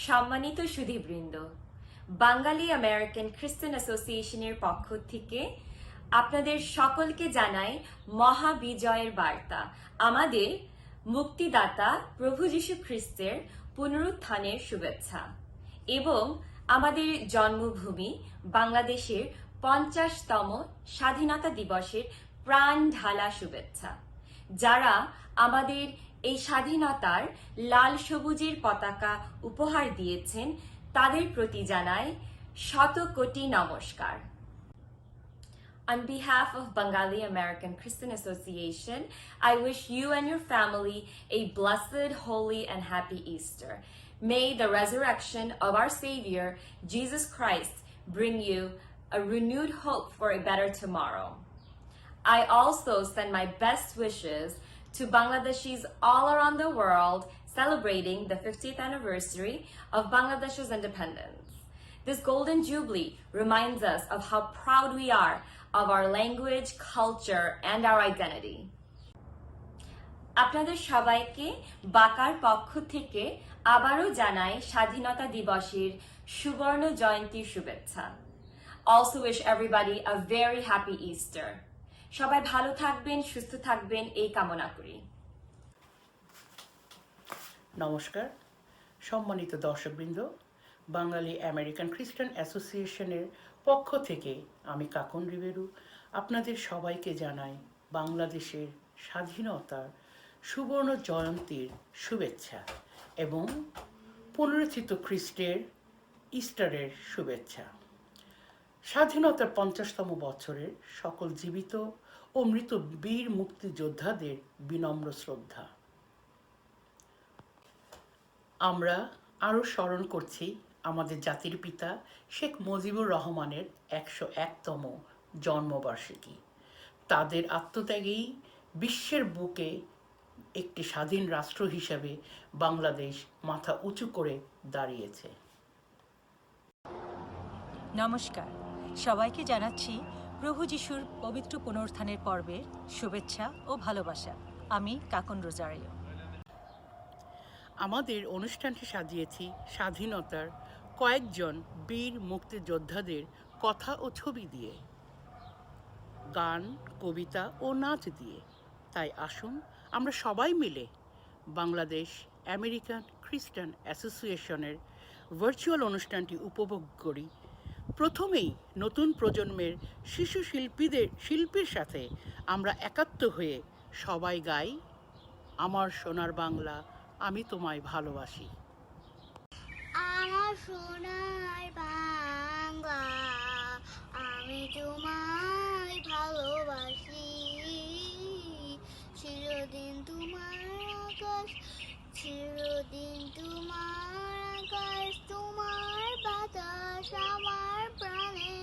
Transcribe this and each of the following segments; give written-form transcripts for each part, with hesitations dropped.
সম্মানিত সুধীবৃন্দ, বাঙালি আমেরিকান খ্রিস্টান অ্যাসোসিয়েশনের পক্ষ থেকে আপনাদের সকলকে জানাই মহাবিজয়ের বার্তা। আমাদের মুক্তিদাতা প্রভু যীশু খ্রিস্টের পুনরুত্থানের শুভেচ্ছা এবং আমাদের জন্মভূমি বাংলাদেশের 50তম স্বাধীনতা দিবসের প্রাণ ঢালা শুভেচ্ছা। যারা আমাদের এই স্বাধীনতার লাল সবুজের পতাকা উপহার দিয়েছেন তাদের প্রতি জানাই শত কোটি নমস্কার। On behalf of Bengali American Christian Association, I wish you and your family a blessed, holy, and happy Easter. May the resurrection of our Savior, Jesus Christ, bring you a renewed hope for a better tomorrow. I also send my best wishes to Bangladeshis all around the world celebrating the 50th anniversary of Bangladesh's independence. This golden jubilee reminds us of how proud we are of our language, culture, and our identity. আপনাদের সবাইকে বাকার পক্ষ থেকে আবারও জানাই স্বাধীনতা দিবসের সুবর্ণ জয়ন্তীর শুভেচ্ছা. Also wish everybody a very happy Easter. সবাই ভালো থাকবেন, সুস্থ থাকবেন এই কামনা করি। নমস্কার সম্মানিত দর্শকবৃন্দ, বাঙালি আমেরিকান খ্রিস্টান অ্যাসোসিয়েশনের পক্ষ থেকে আমি কাকন রিবেরু আপনাদের সবাইকে জানাই বাংলাদেশের স্বাধীনতার সুবর্ণ জয়ন্তীর শুভেচ্ছা এবং পুনরুত্থিত খ্রিস্টের ইস্টারের শুভেচ্ছা। স্বাধীনতার 50তম বছরের সকল জীবিত ও মৃত বীর মুক্তিযোদ্ধাদের বিনম্র শ্রদ্ধা। আমরা আরও স্মরণ করছি আমাদের জাতির পিতা শেখ মুজিবুর রহমানের 101তম জন্মবার্ষিকী। তাদের আত্মত্যাগেই বিশ্বের বুকে একটি স্বাধীন রাষ্ট্র হিসেবে বাংলাদেশ মাথা উঁচু করে দাঁড়িয়েছে। নমস্কার, সবাইকে জানাচ্ছি প্রভু যিশুর পবিত্র পুনরুত্থানের পর্বের শুভেচ্ছা ও ভালোবাসা। আমি কাকন রোজারিও। আমাদের অনুষ্ঠানটি সাজিয়েছি স্বাধীনতার কয়েকজন বীর মুক্তিযোদ্ধাদের কথা ও ছবি দিয়ে, গান, কবিতা ও নাচ দিয়ে। তাই আসুন আমরা সবাই মিলে বাংলাদেশ আমেরিকান খ্রিস্টান অ্যাসোসিয়েশনের ভার্চুয়াল অনুষ্ঠানটি উপভোগ করি। প্রথমেই নতুন প্রজন্মের শিশু শিল্পীর সাথে আমরা একাত্ম হয়ে সবাই গাই আমার সোনার বাংলা, আমি তোমায় ভালোবাসি। আমার সোনার বাংলা, আমি তোমায় ভালোবাসি। চিরদিন তোমার আকাশ, চিরদিন তোমার আকাশ, তোমার বাতাস আমার প্রাণে,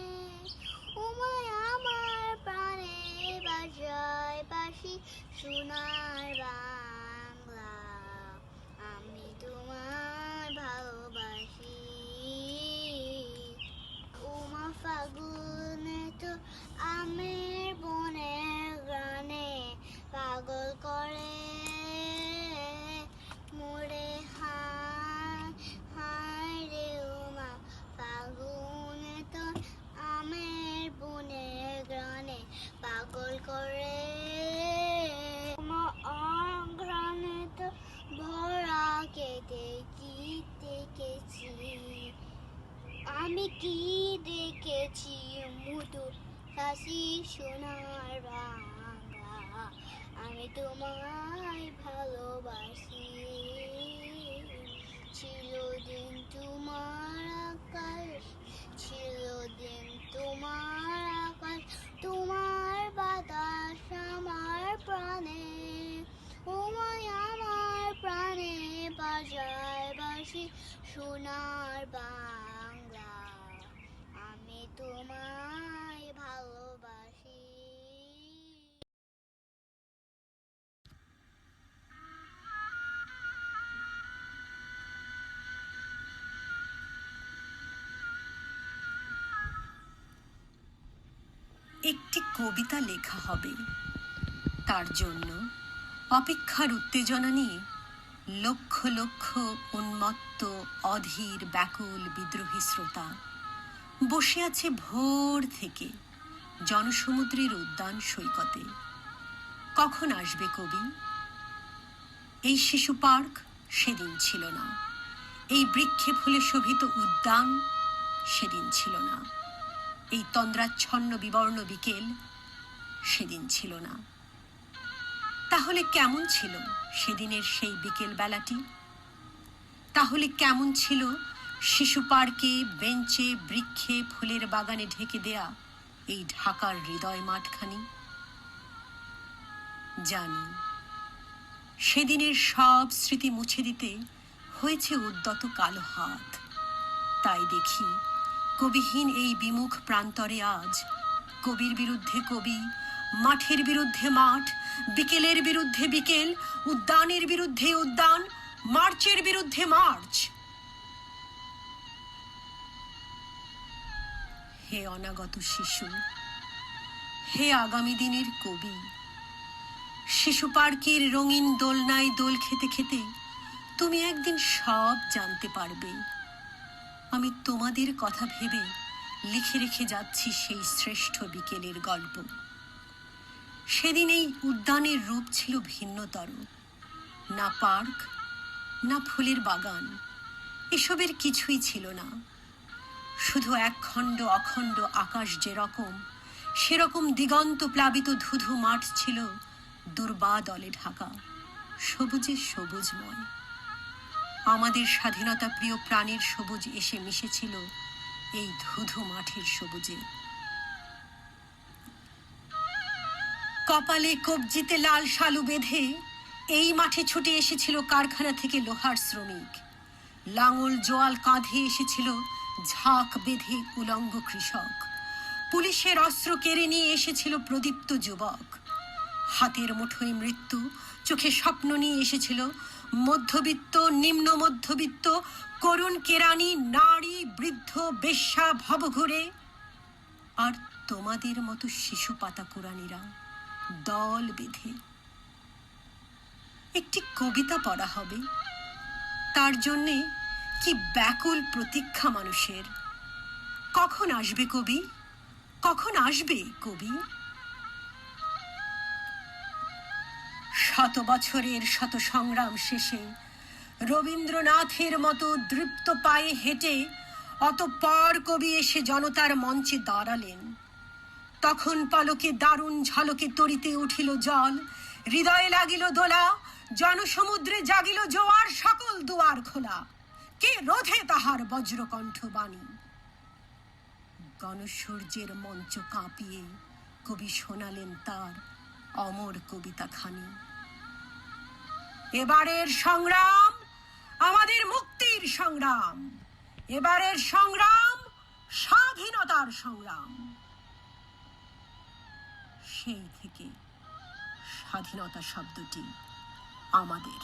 উমায় আমার প্রাণে বাজায় বাঁশি। সোনার বাংলা, আমি তোমায় ভালোবাসি। উমা ফাগুনে তো আমের বনের গানে পাগল করে মোরে, হায় হায় রে উমা ফাগুনে তো আমের বনের গানে পাগল করে। ঘ্রাণে তো ভরা কেটে কি দেখেছি, আমি কি দেখেছি মধুর হাসি। সোনার বাংলা, আমি তোমায় ভালোবাসি। চিরদিন তোমার আকাশ, চিরদিন তোমার আকাশ, তোমার বাতাস আমার প্রাণে, উমায় আমার প্রাণে বাজায় বাঁশি। সোনার বাংলা, আমি তোমায় ভালোবাসি। একটি কবিতা লেখা হবে, তার জন্য অপেক্ষার উত্তেজনা নিয়ে লক্ষ লক্ষ উন্মত্ত অধীর ব্যাকুল বিদ্রোহী শ্রোতা বসে আছে ভোর থেকে জনসমুদ্রের উদ্যান সৈকতে। কখন আসবে কবি? এই শিশু পার্ক সেদিন ছিল না, এই বৃক্ষে ফুলে শোভিত উদ্যান সেদিন ছিল না, এই তন্দ্রাচ্ছন্ন বিবর্ণ বিকেল সেদিন ছিল না। তাহলে কেমন ছিল সেদিনের সেই বিকেল বেলাটি? তাহলে কেমন ছিল শিশু পার্কে, বেঞ্চে, বৃক্ষে, ফুলের বাগানে ঢেকে দেয়া এই ঢাকার হৃদয় মাঠখানি? জানি সেদিনের সব স্মৃতি মুছে দিতে হয়েছে উদ্যত কালো হাত। তাই দেখি কবিহীন এই বিমুখ প্রান্তরে আজ কবির বিরুদ্ধে কবি, মাঠের বিরুদ্ধে মাঠ, বিকেলের বিরুদ্ধে বিকেল, উদ্যানের বিরুদ্ধে উদ্যান, মার্চের বিরুদ্ধে মার্চ। হে অনাগত শিশু, হে আগামী দিনের কবি, শিশু পার্কের রঙিন দোলনায় দোল খেতে খেতে তুমি একদিন সব জানতে পারবে। আমি তোমাদের কথা ভেবে লিখে রেখে যাচ্ছি সেই শ্রেষ্ঠ বিকেলের গল্প। সেদিন এই উদ্যানের রূপ ছিল ভিন্নতর। না পার্ক, না ফুলের বাগান, এসবের কিছুই ছিল না। শুধু একখণ্ড অখণ্ড আকাশ যেরকম, সেরকম দিগন্ত প্লাবিত ধুধু মাঠ ছিল দুর্বাদলে ঢাকা, সবুজে সবুজময়। আমাদের স্বাধীনতা প্রিয় প্রাণের সবুজ এসে মিশেছিল এই ধুধু মাঠের সবুজে। কপালে কবজিতে লাল শালু বেঁধে এই মাঠে ছুটে এসেছিল কারখানা থেকে লোহার শ্রমিক। লাঙল জোয়াল কাঁধে এসেছিল ঝাঁক বেঁধে উলঙ্গ কৃষক। পুলিশের অস্ত্র কেড়ে নিয়ে এসেছিল প্রদীপ্ত যুবক। হাতের মুঠোয় মৃত্যু, চোখে স্বপ্ন নিয়ে এসেছিল মধ্যবিত্ত, নিম্ন মধ্যবিত্ত, করুণ কেরানি, নারী, বৃদ্ধ, বেশ্যা, ভবঘুরে। আর তোমাদের মতো শিশু পাতা কুরানিরা দল বেঁধে। একটি কবিতা পড়া হবে, তার জন্যে কি ব্যাকুল প্রতীক্ষা মানুষের। কখন আসবে কবি? কখন আসবে কবি? শত বছরের শত সংগ্রাম শেষে রবীন্দ্রনাথের মতো দৃপ্ত পায়ে হেঁটে অতঃপর কবি এসে জনতার মঞ্চে দাঁড়ালেন। তখন পলকে দারুণ ঝলকে তরিতে উঠিল জল, হৃদয়ে লাগিল দোলা, জনসমুদ্রে জাগিল জোয়ার, সকল দুয়ার খোলা। কে রোধে তাহার বজ্রকণ্ঠ বাণী? গণসূর্যের মঞ্চ কাঁপিয়ে কবি শোনালেন তার অমর কবিতা খানি। এবারের সংগ্রাম আমাদের মুক্তির সংগ্রাম, এবারের সংগ্রাম স্বাধীনতার সংগ্রাম। সেই থেকে স্বাধীনতা শব্দটি আমাদের।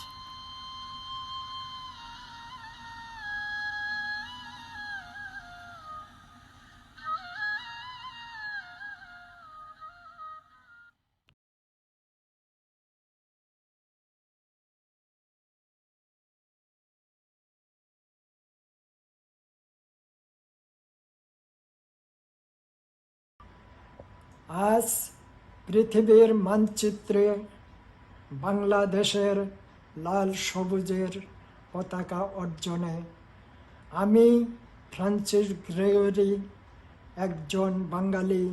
আজ পৃথিবীর মানচিত্রে বাংলাদেশের লাল সবুজের পতাকা অর্জনে আমি ফ্রান্সিস গ্রেগরি, একজন বাঙালি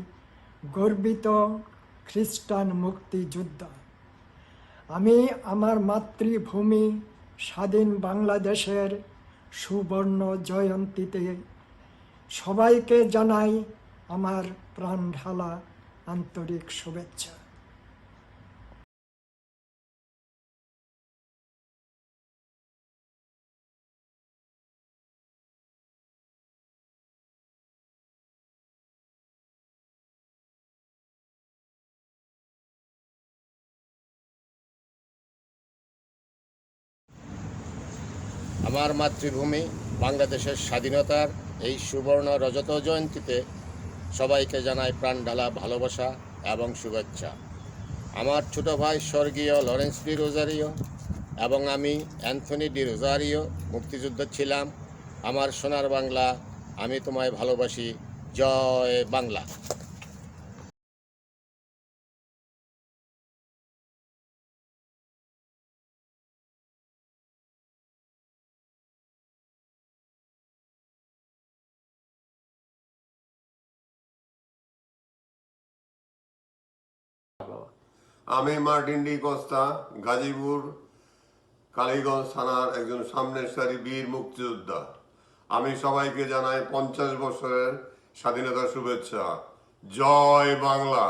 গর্বিত খ্রিস্টান মুক্তিযোদ্ধা। আমি আমার মাতৃভূমি স্বাধীন বাংলাদেশের সুবর্ণ জয়ন্তীতে সবাইকে জানাই আমার প্রাণঢালা আন্তরিক শুভেচ্ছা। আমার মাতৃভূমি বাংলাদেশের স্বাধীনতার এই সুবর্ণ রজত জয়ন্তীতে সবাইকে জানাই প্রাণঢালা ভালোবাসা এবং শুভেচ্ছা। আমার ছোট ভাই স্বর্গীয় লরেন্স পি রোজারিও এবং আমি অ্যান্থনি ডি রোজারিও মুক্তিযুদ্ধ ছিলাম। আমার সোনার বাংলা, আমি তোমায় ভালোবাসি। জয় বাংলা। আমি Martin D Costa, Gazipur Kaliganj থানার একজন সামনের সারি বীর মুক্তিযোদ্ধা। আমি সবাইকে জানাই 50 বছরের স্বাধীনতার শুভেচ্ছা। জয় বাংলা।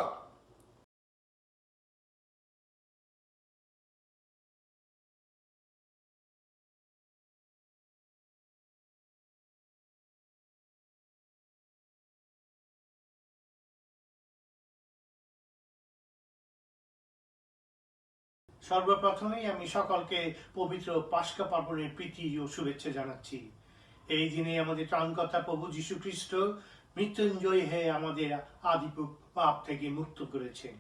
সর্বপ্রথমেই আমি সকলকে পবিত্র পাস্কা পার্বণের প্রীতি ও শুভেচ্ছা জানাচ্ছি। এই দিনে আমাদের ত্রাণকর্তা প্রভু যীশু খ্রিস্ট মৃত্যুঞ্জয়ী হয়ে আমাদের আদি পাপ থেকে মুক্ত করেছেন।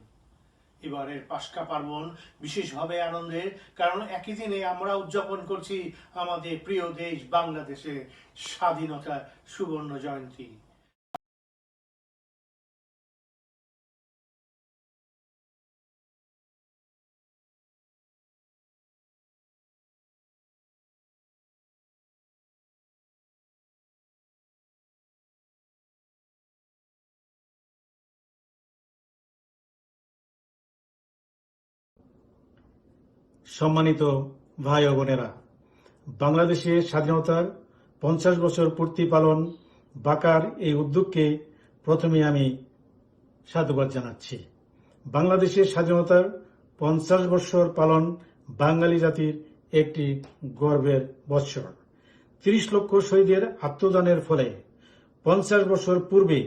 এবারের পাস্কা পার্বণ বিশেষভাবে আনন্দের, কারণ একই দিনে আমরা উদযাপন করছি আমাদের প্রিয় দেশ বাংলাদেশের স্বাধীনতার সুবর্ণ জয়ন্তী। সম্মানিত ভাই ও বোনেরা, বাংলাদেশের স্বাধীনতার 50 বছর পূর্তি পালন বাঁকার এই উদ্যোগকে প্রথমে আমি সাধুবাদ জানাচ্ছি। বাংলাদেশের স্বাধীনতার 50 বছর পালন বাঙালি জাতির একটি গর্বের বৎসর। 30 লক্ষ শহীদের আত্মদানের ফলে 50 বছর পূর্বে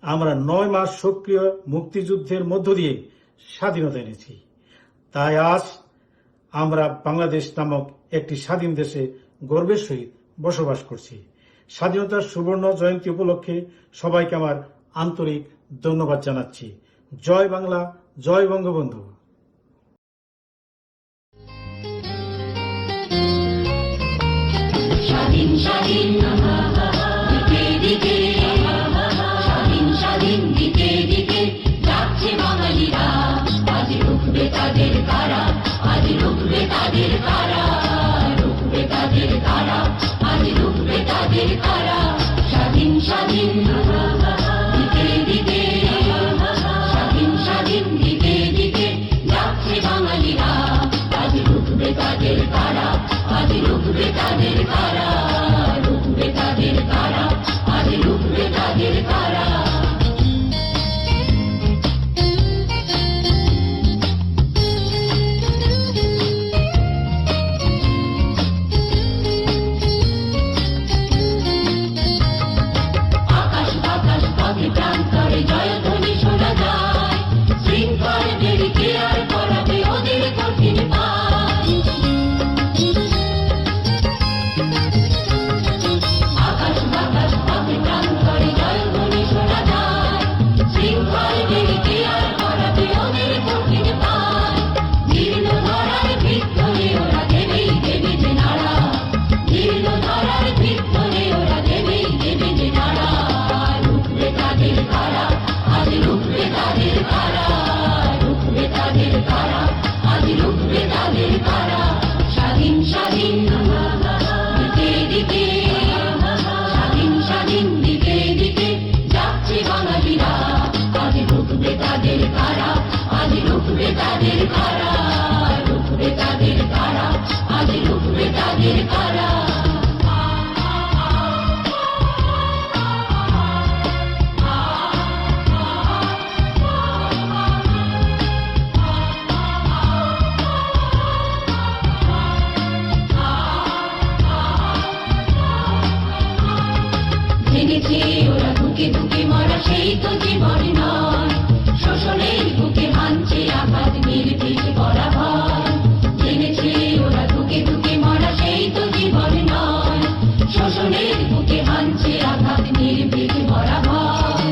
আমরা 9 মাস সক্রিয় মুক্তিযুদ্ধের মধ্য দিয়ে স্বাধীনতা এনেছি। তাই আজ আমরা বাংলাদেশ নামক একটি স্বাধীন দেশে গর্বের সহিত বসবাস করছি। স্বাধীনতার সুবর্ণ জয়ন্তী উপলক্ষে সবাইকে আমার আন্তরিক ধন্যবাদ জানাচ্ছি। জয় বাংলা, জয় বঙ্গবন্ধু। স্বাধীন স্বাধীন দিকে দিকে, স্বাধীন স্বাধীন দিকে দিকে যাচ্ছে বাঙালিরা। আজ রুখবে তাদের কারা, আজ রুখবে তাদের কারা, রুখবে তাদের কারা, আজ রুখবে তাদের কারা। স্বাধীন স্বাধীন দিকে দিকে, স্বাধীন স্বাধীন দিকে দিকে যাচ্ছে বাঙালিরা। আজ রুখবে তাদের কারা, আজ রুখবে তাদের কারা, রুখবে তাদের কারা, আজ রুখবে তাদের কারা। আকাশ বাতাস পথে প্রান্তরে জয়ধ্বনি শোনা যায়, শৃঙ্খল বেরিকে আর করাবে ওদের কঠিন পায়। আকাশ বাতাস পথে প্রান্তরে জয়ধ্বনি শোনা যায়, শৃঙ্খল বেরিকে আর করাবে ওদের কঠিন পায়। জীর্ণ ধরার ভিতরে ওরা দেবেই দেবে যে নাড়া, জীর্ণ ধরার ভিতরে ওরা দেবেই দেবে যে নাড়া। রুখবে তাদের কারা, আজ রুখবে তাদের কারা, রুখবে তাদের কারা, আজ রুখবে তাদের কারা। স্বাধীন স্বাধীন দিকে দিকে, স্বাধীন স্বাধীন দিকে দিকে যাচ্ছে বাঙালিরা। আজ রুখবে তাদের কারা, আজ রুখবে তাদের কারা, রুখবে তাদের কারা, আজ রুখবে তাদের কারা। জেনেছে ওরা ধুকে ধুকে মরা সেই তো জীবন নয়, শোষণের বুকে হানছে আঘাত নির্ভীক করা ভয়। জেনেছে ওরা ধুকে ধুকে মরা সেই তো জীবন নয়, শোষণের বুকে হানছে আঘাত নির্ভীক করা ভয়।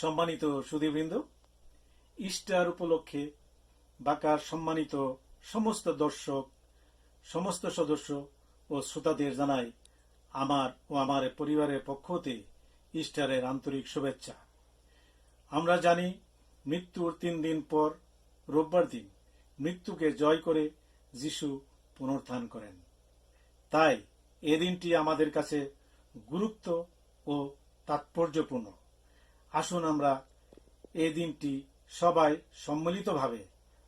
সম্মানিত সুধীবৃন্দ, ইস্টার উপলক্ষে বাঁকার সম্মানিত সমস্ত দর্শক, সমস্ত সদস্য ও শ্রোতাদের জানাই আমার ও আমার পরিবারের পক্ষ হতে ইস্টারের আন্তরিক শুভেচ্ছা। আমরা জানি মৃত্যুর 3 দিন পর রোববার দিন মৃত্যুকে জয় করে যিশু পুনরুত্থান করেন। তাই এ দিনটি আমাদের কাছে গুরুত্ব ও তাৎপর্যপূর্ণ। আসুন আমরা এই দিনটি সবাই সম্মিলিতভাবে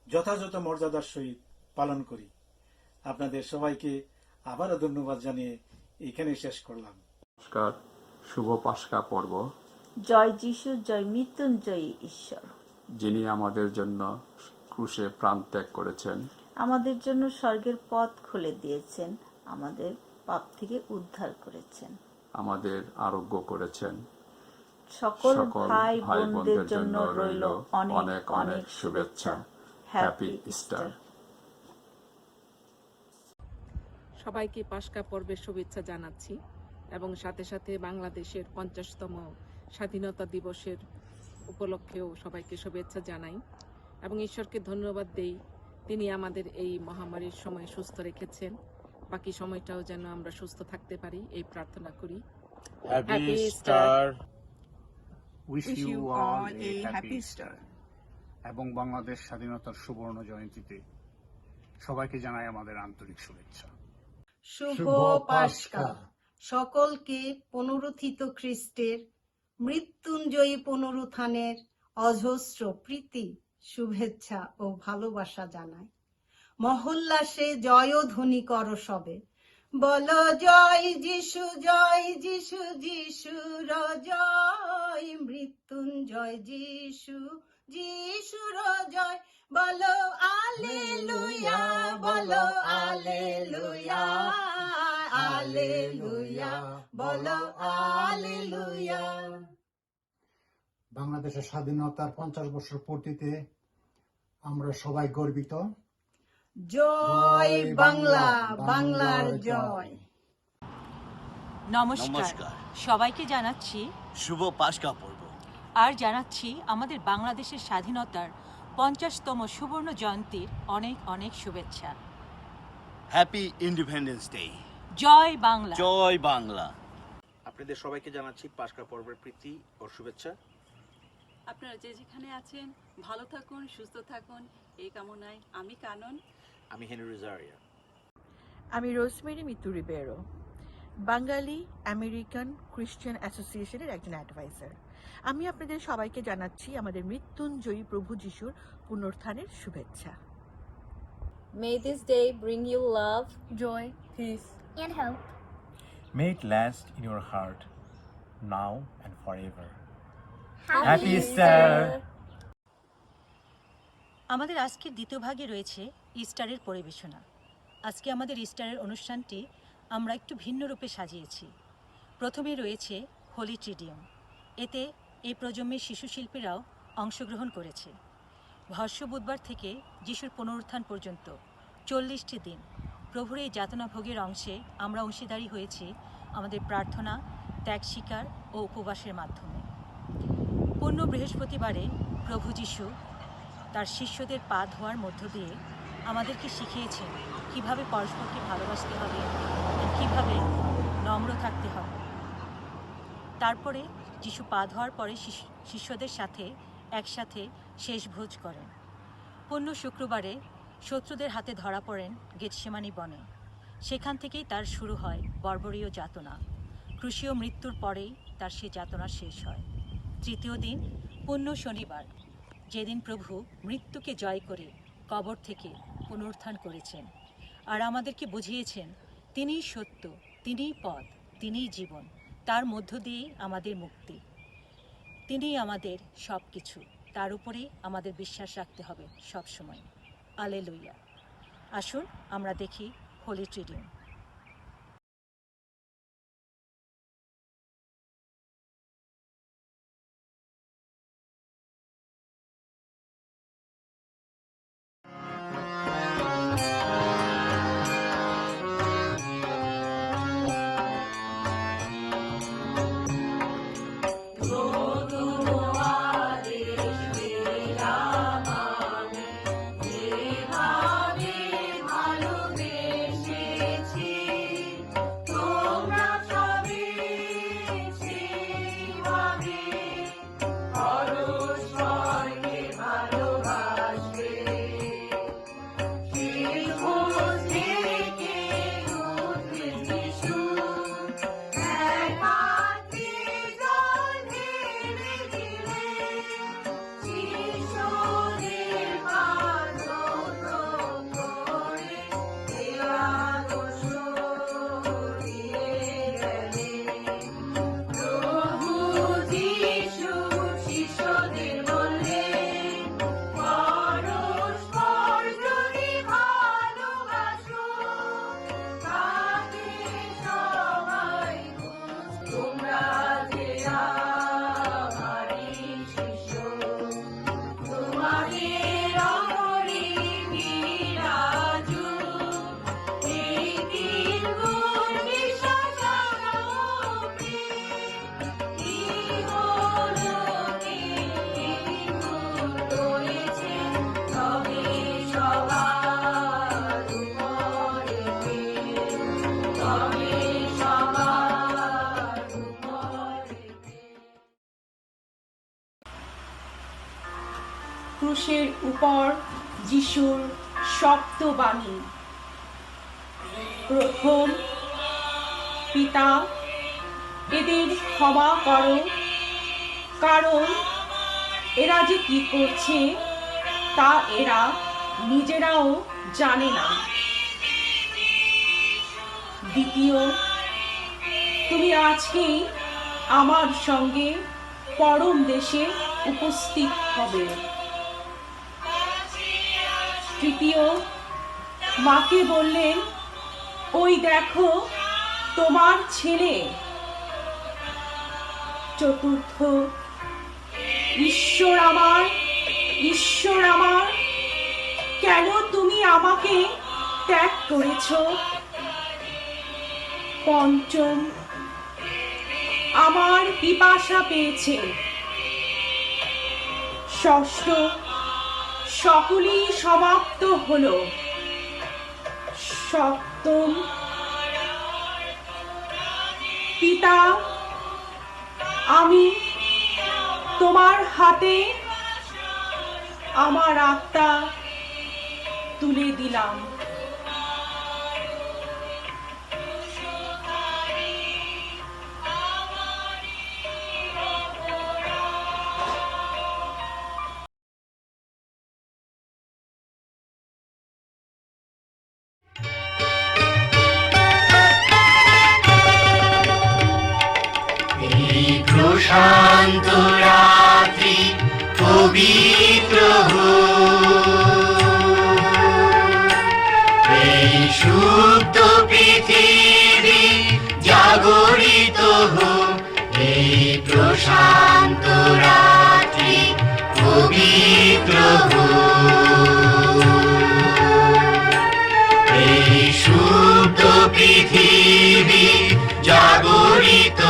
যথাযথ মর্যাদার সহিত পালন করি। আপনাদের সবাইকে আবারও ধন্যবাদ জানিয়ে এখানে শেষ করলাম। নমস্কার, শুভ পাস্কা পর্ব। জয় যিশু, জয় মৃত্যুঞ্জয়ী ঈশ্বর, যিনি আমাদের জন্য ক্রুশে প্রাণ ত্যাগ করেছেন, আমাদের জন্য স্বর্গের পথ খুলে দিয়েছেন, আমাদের পাপ থেকে উদ্ধার করেছেন, আমাদের আরোগ্য করেছেন। সকল ভাই বোনদের জন্য রইল অনেক অনেক শুভেচ্ছা। Happy Easter. সবাইকে পাস্কা পর্বের শুভেচ্ছা জানাচ্ছি এবং সাথে সাথে বাংলাদেশের 50তম স্বাধীনতা দিবসের উপলক্ষেও সবাইকে শুভেচ্ছা জানাই এবং ঈশ্বরকে ধন্যবাদ দেই, তিনি আমাদের এই মহামারীর সময় সুস্থ রেখেছেন। বাকি সময়টাও যেন আমরা সুস্থ থাকতে পারি এই প্রার্থনা করি। Happy Easter. Wish you all a happy Easter. এবং বাংলাদেশ স্বাধীনতার সুবর্ণ জয়ন্তীতে সবাইকে জানাই আমাদের আন্তরিক শুভেচ্ছা। শুভ পাস্কা। সকলকে পুনরুত্থিত খ্রিস্টের মৃত্যুঞ্জয়ী পুনরুত্থানের অজস্র প্রীতি, শুভেচ্ছা ও ভালোবাসা জানাই। মহোল্লাসে জয়ধ্বনি করো সবে, বলো জয় যিশু, জয় যিশু, যিশুর জয়, মৃত্যুঞ্জয় যিশু, যিশুর জয়। বলো আলেলুয়া, বলো আলেলুয়া, আলেলুয়া, বলো আলেলুয়া। বাংলাদেশের স্বাধীনতার 50 বছর পূর্তিতে আমরা সবাই গর্বিত। জয় বাংলা, বাংলার জয়। নমস্কার, সবাইকে জানাচ্ছি শুভ পাস্কা পর্ব আর জানাচ্ছি আমাদের বাংলাদেশের স্বাধীনতার 50তম সুবর্ণ জয়ন্তীর অনেক অনেক শুভেচ্ছা। Happy independence day. জয় বাংলা, জয় বাংলা। আপনাদের সবাইকে জানাচ্ছি পাস্কা পর্বের প্রীতি ও শুভেচ্ছা। আপনারা যে যেখানে আছেন ভালো থাকুন, সুস্থ থাকুন এই কামনায় আমি কানন। আমি হেনরি রোজারিয়া। আমি রোজমেরি মিতু রিবেরো, বাঙালি আমেরিকান খ্রিস্টান অ্যাসোসিয়েশনের একজন অ্যাডভাইজার। আমি আপনাদের সবাইকে জানাচ্ছি আমাদের মৃত্যুঞ্জয়ী প্রভু যিশুর পুনরুত্থানের শুভেচ্ছা। May this day bring you love, joy, peace and hope. May it last in your heart, now and forever. Happy Easter! আমাদের আজকের দ্বিতীয় ভাগে রয়েছে ইস্টারের পরিবেশনা। আজকে আমাদের ইস্টারের অনুষ্ঠানটি আমরা একটু ভিন্ন রূপে সাজিয়েছি। প্রথমে রয়েছে হোলি ট্রিডিয়াম। এতে এই প্রজন্মের শিশু শিল্পীরাও অংশগ্রহণ করেছে। ভস্য বুধবার থেকে যিশুর পুনরুত্থান পর্যন্ত 40টি দিন প্রভুর এই যাতনা ভোগের অংশে আমরা অংশীদারি হয়েছি আমাদের প্রার্থনা, ত্যাগ স্বীকার ও উপবাসের মাধ্যমে। পূর্ণ বৃহস্পতিবারে প্রভু যিশু তার শিষ্যদের পা ধোয়ার মধ্য দিয়ে আমাদেরকে শিখিয়েছেন কিভাবে পরস্পরকে ভালোবাসতে হবে, কিভাবে নম্র থাকতে হবে। তারপরে যিশু পা ধোয়ার পরে শিষ্যদের সাথে একসাথে শেষ ভোজ করেন। পূর্ণ শুক্রবারে শত্রুদের হাতে ধরা পড়েন গেতসেমানি বনে। সেখান থেকেই তার শুরু হয় বর্বরীয় যাতনা। ক্রুশীয় মৃত্যুর পরেই তার সে যাতনা শেষ হয়। তৃতীয় দিন পূর্ণ শনিবার, যেদিন প্রভু মৃত্যুকে জয় করে কবর থেকে পুনরুত্থান করেছেন আর আমাদেরকে বুঝিয়েছেন তিনিই সত্য, তিনিই পথ, তিনিই জীবন, তার মধ্য দিয়েই আমাদের মুক্তি। তিনিই আমাদের সব কিছু, তার উপরেই আমাদের বিশ্বাস রাখতে হবে সব সময়। আলেলুইয়া। আসুন আমরা দেখি হোলি ট্রিডিয়াম। Go to ক্রুশের উপর যিশুর শব্দবাণী। প্রথম, পিতা, এদের ক্ষমা করো, কারণ এরা যে কি করছে তা এরা নিজেরাও জানে না। দ্বিতীয়, তুমি আজকেই আমার সঙ্গে পরম দেশে উপস্থিত হবে। তৃতীয়, মাকে বললেন, ওই দেখো তোমার ছেলে। চতুর্থ, ঈশ্বর আমার, ঈশ্বর আমার, কেন তুমি আমাকে ত্যাগ করেছ? পঞ্চম, আমার পিপাসা পেয়েছে। ষষ্ঠ, সকলেই সমাপ্ত হলো। সপ্তম, পিতা, আমি তোমার হাতে আমার আত্মা তুলে দিলাম। প্রশান্ত রাত্রি পবিত্র এই সুপ্ত পৃথিবী জাগরিত এই প্রশান্ত রাত্রি পবিত্র এই সুপ্ত পৃথিবী জাগরিত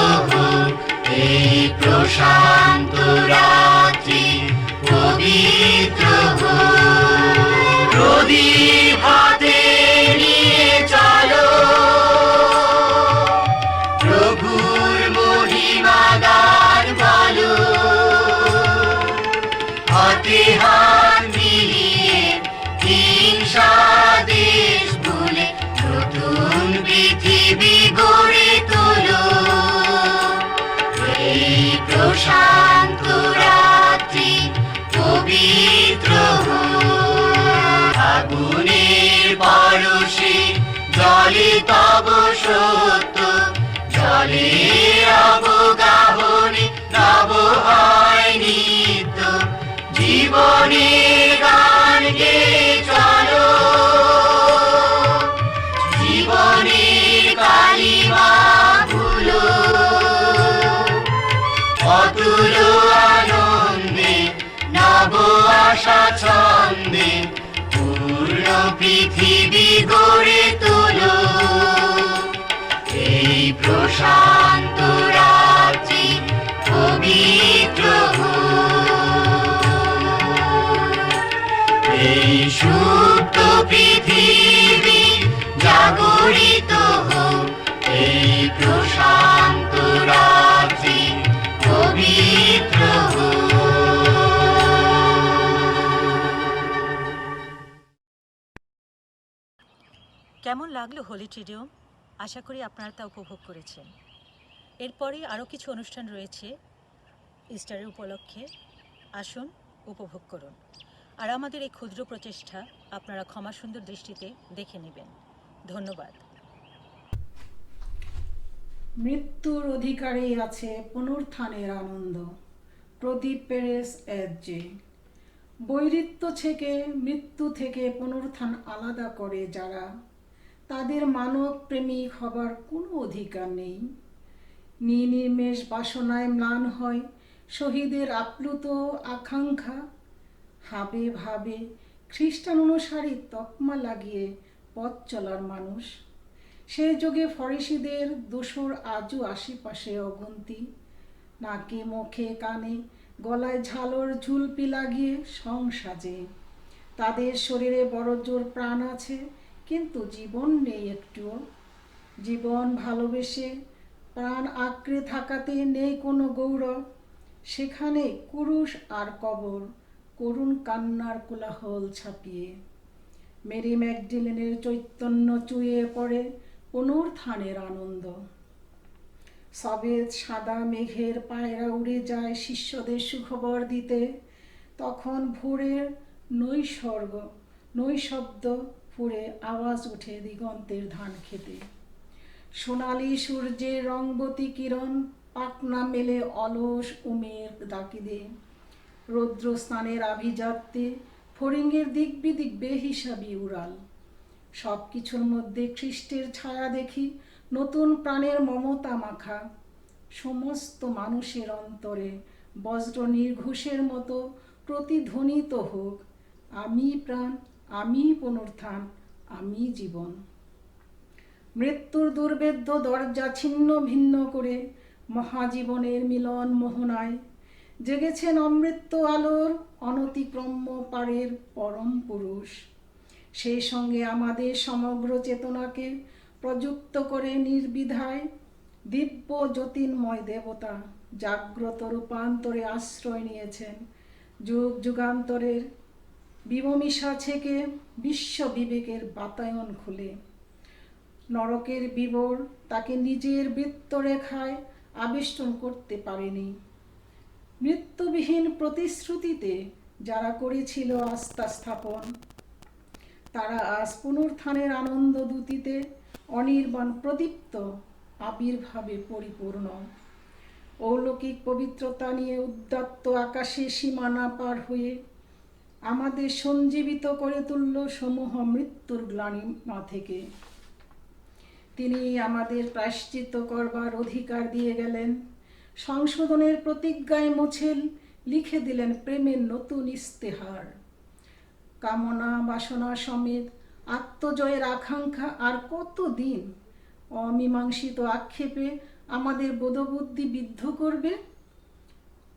এই প্রশান্ত রাত্রি পবিত্র প্রদীপ হাতে নিয়ে চলো প্রভুর মহিমা গান বলো হাতে হাত মিলিয়ে হিংসা দেশ ভুলে নতুন পৃথিবী গড়ে তোলো এই প্রশান্ত রাত্রি পবিত্র আগুনের পরশে জলে তব সত্য জলে অবগাহনে নব হয় নিত্য জীবনের গান গেয়ে চলো জীবনের কালিমা ভুলো অতুল আনন্দে নব আশা ছন্দে পূর্ণ পৃথিবী গড়ে তোলো এই প্রশান্ত রাত্রি পবিত্র এই সুপ্ত পৃথিবী জাগরিত এই প্রশান্ত রাত্রি পবিত্র কেমন লাগলো হোলি ট্রিডিয়াম? আশা করি আপনারা তা উপভোগ করেছেন। এরপরে আরও কিছু অনুষ্ঠান রয়েছে ইস্টারের উপলক্ষে, আসুন উপভোগ করুন। আর আমাদের এই ক্ষুদ্র প্রচেষ্টা আপনারা ক্ষমা সুন্দর দৃষ্টিতে দেখে নেবেন। ধন্যবাদ। মৃত্যুর অধিকারে আছে পুনরুত্থানের আনন্দ। প্রদীপ পেরেস এসজে। বৈরিত্ব থেকে মৃত্যু থেকে পুনরুত্থান আলাদা করে যারা, তাদের মানব প্রেমিক হবার কোনো অধিকার নেই। নির্নিমেষ বাসনায় ম্লান হয় শহীদের আপ্লুত আকাঙ্ক্ষা। হাবে ভাবে খ্রিস্টান অনুসারী তকমা লাগিয়ে পথ চলার মানুষ। সে যুগে ফরিসিদের দোসর আজও আশেপাশে অগুন্তি। নাকে মুখে কানে গলায় ঝালর ঝুলপি লাগিয়ে সং সাজে। তাদের শরীরে বড় জোর প্রাণ আছে, কিন্তু জীবন নেই একটুও। জীবন ভালোবেসে প্রাণ আঁকড়ে থাকাতে নেই কোনো গৌরব। সেখানে কুরুশ আর কবর, করুণ কান্নার কোলাহল ছাপিয়ে। মেরি ম্যাকডিলেনের চৈতন্য চুইয়ে পড়ে পুনরুত্থানের আনন্দ। সবেদ সাদা মেঘের পায়রা উড়ে যায় শিষ্যদের সুখবর দিতে। তখন ভোরের নৈশব্দ ফুঁড়ে আওয়াজ ওঠে দিগন্তের ধান খেতে। সোনালি সূর্যের রংবতী কিরণ পাখনা মেলে অলস উমের দাকিদে। রৌদ্র স্নানের আভিজাত্যে ফড়িংয়ের দিক বিদিক বেহিসাবি উড়াল। সব কিছুর মধ্যে খ্রিস্টের ছায়া দেখি, নতুন প্রাণের মমতা মাখা। সমস্ত মানুষের অন্তরে বজ্র নির্ঘোষের মতো প্রতিধ্বনিত হোক, আমি প্রাণ, আমি পুনরুত্থান, আমি জীবন। মৃত্যুর দুর্ভেদ্য দরজা ছিন্ন ভিন্ন করে মহাজীবনের মিলন মোহনায় জেগেছেন অমৃত আলোর অনতিক্রম্য পারের পরম পুরুষ। সেই সঙ্গে আমাদের সমগ্র চেতনাকে প্রযুক্ত করে নির্বিধায় দিব্য জ্যোতির্ময় দেবতা জাগ্রত রূপান্তরে আশ্রয় নিয়েছেন। যুগ যুগান্তরের বিবমিশা থেকে বিশ্ব বিবেকের বাতায়ন খুলে নরকের বিবর তাকে নিজের বৃত্তরেখায় আবেষ্টন করতে পারেনি। মৃত্যুবিহীন প্রতিশ্রুতিতে যারা করেছিল আস্থা স্থাপন, তারা আজ পুনরুত্থানের আনন্দ দ্যুতিতে অনির্বাণ প্রদীপ্ত আবির্ভাবে পরিপূর্ণ। অলৌকিক পবিত্রতা নিয়ে উদ্যত্ত আকাশে সীমানা পার হয়ে আমাদের সঞ্জীবিত করে তুলল সমূহ মৃত্যুর গ্লানিমা থেকে। তিনি আমাদের প্রায়শ্চিত্ত করবার অধিকার দিয়ে গেলেন। সংশোধনের প্রতিজ্ঞায় মুছে লিখে দিলেন প্রেমের নতুন ইস্তেহার। কামনা বাসনা সমেত আত্মজয়ের আকাঙ্ক্ষা আর কতদিন অমীমাংসিত আক্ষেপে আমাদের বোধবুদ্ধি বিদ্ধ করবে?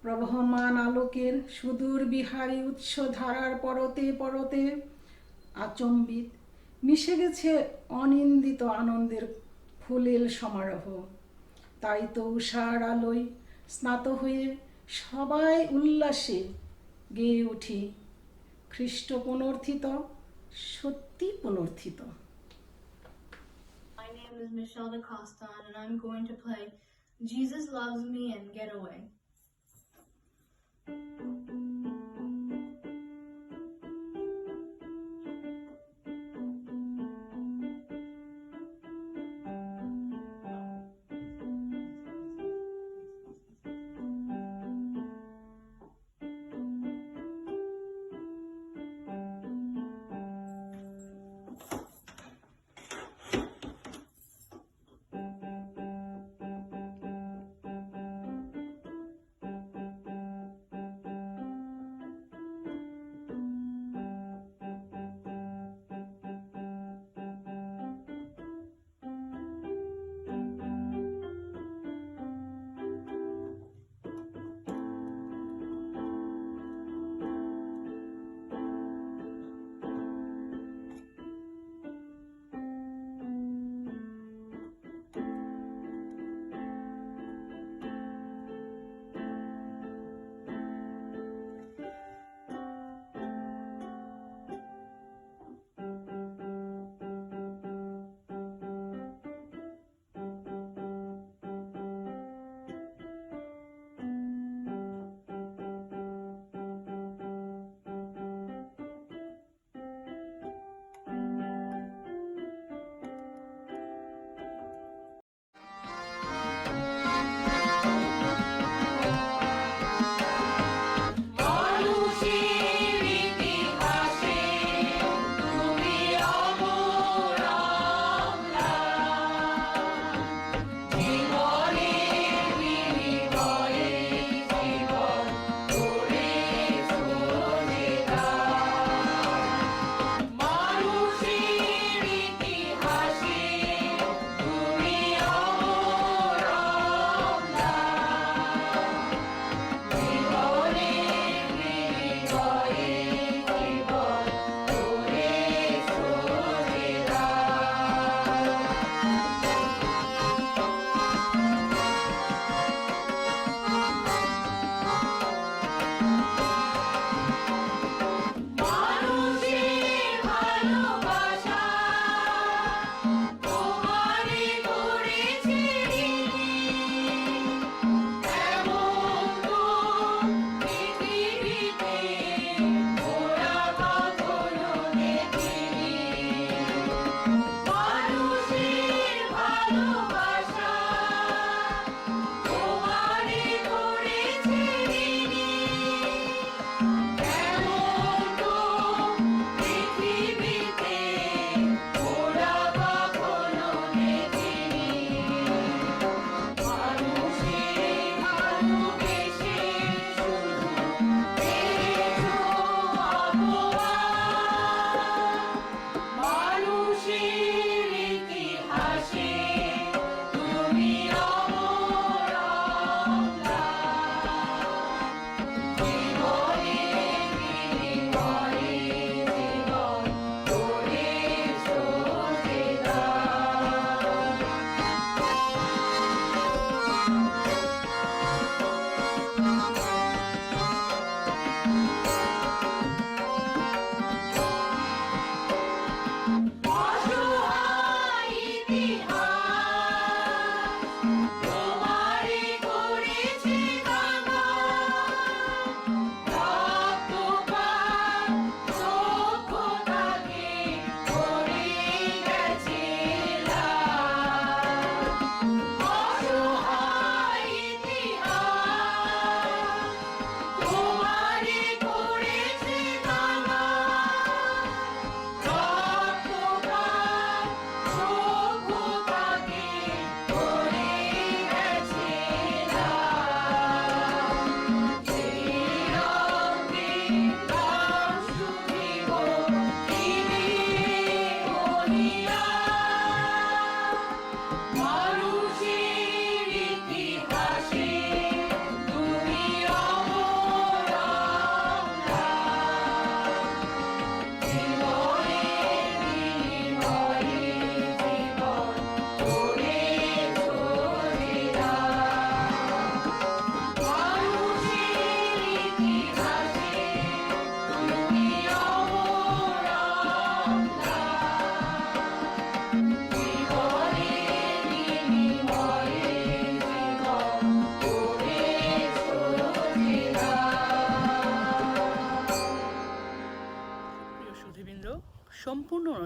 প্রবহমান আলোকের সুদূর বিহারী উৎস ধারার পরতে পরতে আচম্বিত মিশে গেছে অনিন্দিত আনন্দের ফুলেল সমারোহ। তাই তো উষার আলোয় স্নাত হয়ে সবাই উল্লাসে গেয়ে উঠি, খ্রিস্ট পুনর্থিত, সত্যি পুনর্থিত। My name is Michelle DaCosta and I'm going to play Jesus Loves Me and Get Away.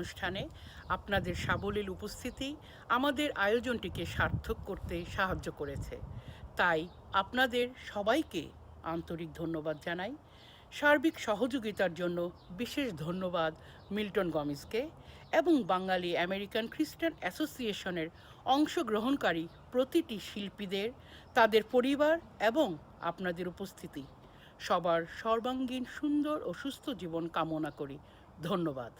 অনুষ্ঠানে আপনাদের সাবলীল উপস্থিতি আমাদের আয়োজনটিকে সার্থক করতে সাহায্য করেছে। তাই আপনাদের সবাইকে আন্তরিক ধন্যবাদ জানাই। সার্বিক সহযোগিতার জন্য বিশেষ ধন্যবাদ মিল্টন গমিজকে এবং বাঙালি আমেরিকান খ্রিস্টান অ্যাসোসিয়েশনের অংশগ্রহণকারী প্রতিটি শিল্পীদের, তাদের পরিবার এবং আপনাদের উপস্থিতি। সবার সর্বাঙ্গীন সুন্দর ও সুস্থ জীবন কামনা করি। ধন্যবাদ।